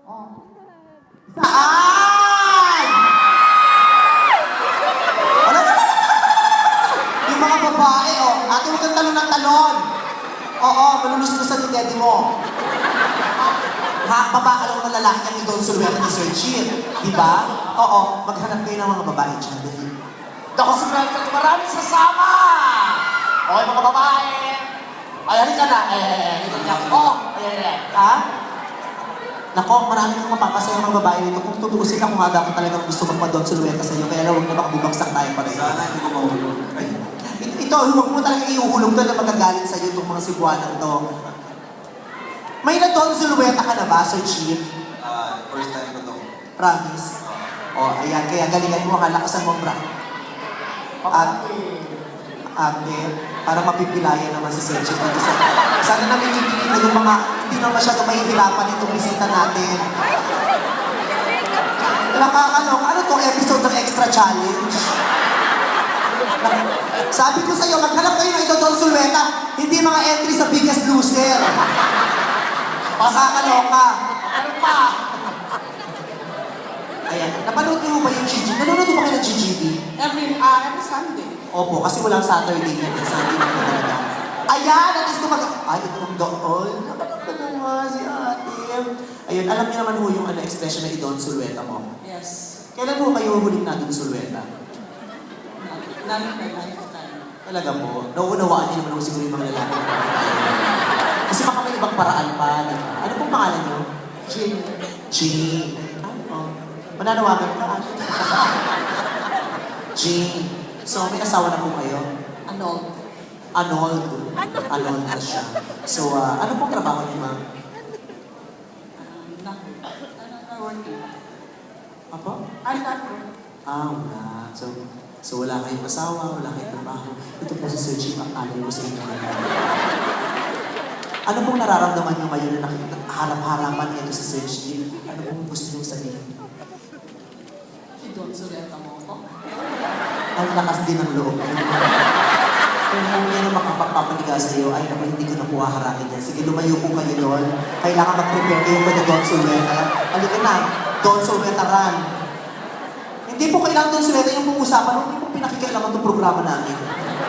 Oh. Saan? Ano? Yung mga babae, oh. Ate, huwag kang talon ng talon. Oo, malulus-lusan yung daddy mo. Ha, alam mo lalaki ang idol sulweta ni Sir Chief. Diba? Oo, maghanap kayo ng mga babae dyan. Dako sulweta, maraming sasama! Okay, mga babae. Ay, halika na. Halika na. Oo, ayan. Ha? Nako, marami kang mapapasaya mga babae nito. Kung tutuusin ako nga dapat talagang gusto magpa-don sulweta sa iyo. Kaya huwag na makabubagsak tayo pa rin. Sana hindi ko mahulog. Ay, Ito, huwag mo talaga iuhulog doon na magagalit sa iyo itong mga Cebuanan to. May na-don sulweta ka na ba, Sir Chief? first time ko to. Promise. O, ayan. Kaya galingan mo, kalakasan mo, bra. Ate, para mapipilayan naman si Sir Chief. Sana namin yung na yung mga hindi na masyado mahihirapan itong bisita natin. Nakakalok. Ano tong episode ng Extra Challenge? Sabi ko sa'yo, maghanap kayo ng Idol Sulweta, hindi mga entry sa Biggest Loser. Pasakaloka. Ano pa? Ayan, napanood niyo ba yung GG? Nanonood mo kayo ng GGB? Every Sunday. Opo, kasi walang Saturday niya, Sunday na talaga. Ayan, at least ay, ito ng doon. Nakakita naman si ate. Ayun, alam niyo naman ho yung expression na idon sulweta mo. Yes. Kailan ho kayo huling nadon sulweta? Namin by lifetime. Talaga po, nauunawaan niyo naman ho siguro yung mga lalaki. Kasi baka may ibang paraan pa. Diba? Ano pong pangalan niyo? Jane. Jean. Ano? Mananawagan ka. Jean. So, may asawa na po kayo? Ano? Arnold. Arnold na siya. So, ano pong trabaho niyo, ma'am? Working. Apa? I'm not working. Wala. So wala kayong asawa, wala kayong trabaho. Ito po si Sir Chief, ang alay ko sa inyo. Ano pong nararamdaman niyo ngayon na nakikita harap-harapan ito si Sir Chief? Ano pong gusto niyo sabihin? Idol suleta mo ako. Ang lakas din ng loob. Kung hindi na makapapapaniga sa iyo, ay naman hindi ko na po haharapin yan. Sige, lumayo po kayo doon. Kailangan mag-prepare kayo pa ng Don Sulweta. Halika na, Don Sulweta run. Hindi po kailangan Don Sulweta yung pag-usapan. Hindi po pinakikailangan itong programa namin.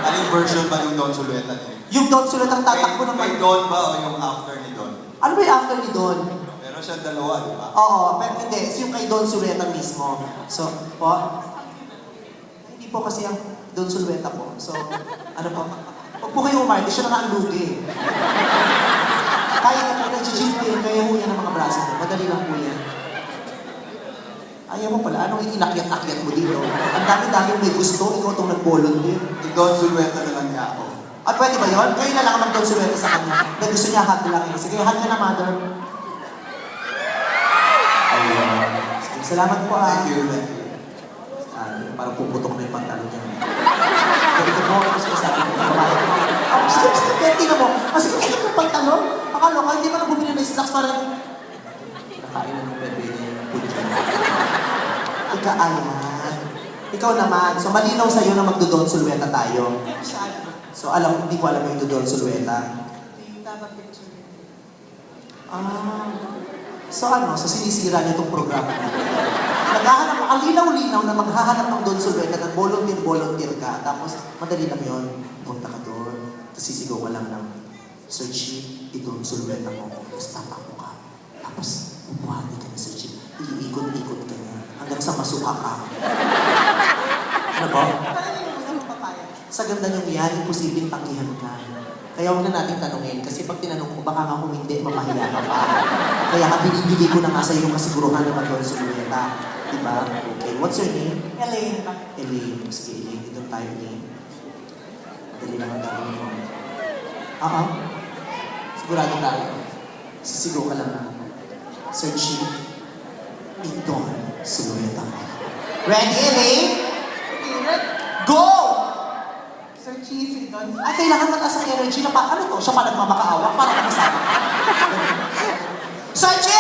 Anong version ba yung Don Sulweta niya? Yung Don Sulweta ang tatakbo Kay naman. Don ba o yung after ni Don? Ano ba yung after ni Don? Meron siya dalawa, di ba? Oo, pero hindi. Yung kay Don Sulweta mismo. So, po? Hindi po kasi ang Don Sulweta po. So, ano po? Huwag po kayo umarte, siya na nga ang lugi. Kaya na po, nag-gym po yun, kaya ho yan ang mga braso mo. Madali lang po yan. Ayaw mo pala, anong inakyat-akyat mo dito? Ang dami-dami may gusto, ikaw itong nag-volunteer. Yung Don Sulweta na lang niya ako. At pwede ba yun? Kayo na lang ang mag-Don Sulweta sa kanya. Na gusto niya hug lang yun. Sige, hug ka na, mother. Ayun. Sige, salamat po Thank you, thank you. Parang puputok na yung pantalon niya. Ganito po, kasi sabi ko, sige, tingnan mo. Kasi gusto ko yung pantalon. Akala ka, hindi mo na bumili ng snacks para nakain na ng bebe niya yung food dyan. Ikaalan. Ikaw naman. So, malinaw sa'yo na magdodon sulweta tayo. Masyado. So, hindi ko alam yung dodon sulweta. Yung tama picture. So so sinisira niyo itong programa natin. Naghahanap, ang linaw-linaw na maghahanap ng Don Sulweta ng volunteer ka, tapos madali lang yun, punta ka doon, tapos sisigaw ka lang ng, Sir Chief, Don Sulweta mo, tapos tatakbo ka, tapos upuhanin ka ni Sir Chief, iikot-ikot ka niya, hanggang sa masuka ka. Ano ba? Sa ganda niyong yan, imposibleng tangihan ka. Kaya huwag na natin tanungin, kasi pag tinanong ko, baka nga kung hindi, mamahiya ka pa. Kaya nga binibigay ko na nga sa iyo yung kasiguruhan ng Don Sulweta. Diba? Okay. What's your name? Elaine. Elaine. Sige, Elaine. Itong tayo name. Madali naman tayo mo. Sigurado tayo. Sisigaw ka lang na. Sir Chief, Don Sulweta. Ready, Elaine? Go! Sir Chief, Idol. Kailangan mataas ang energy na ano to? Siya pa nagmamakaawa para makasama. Sir Chief!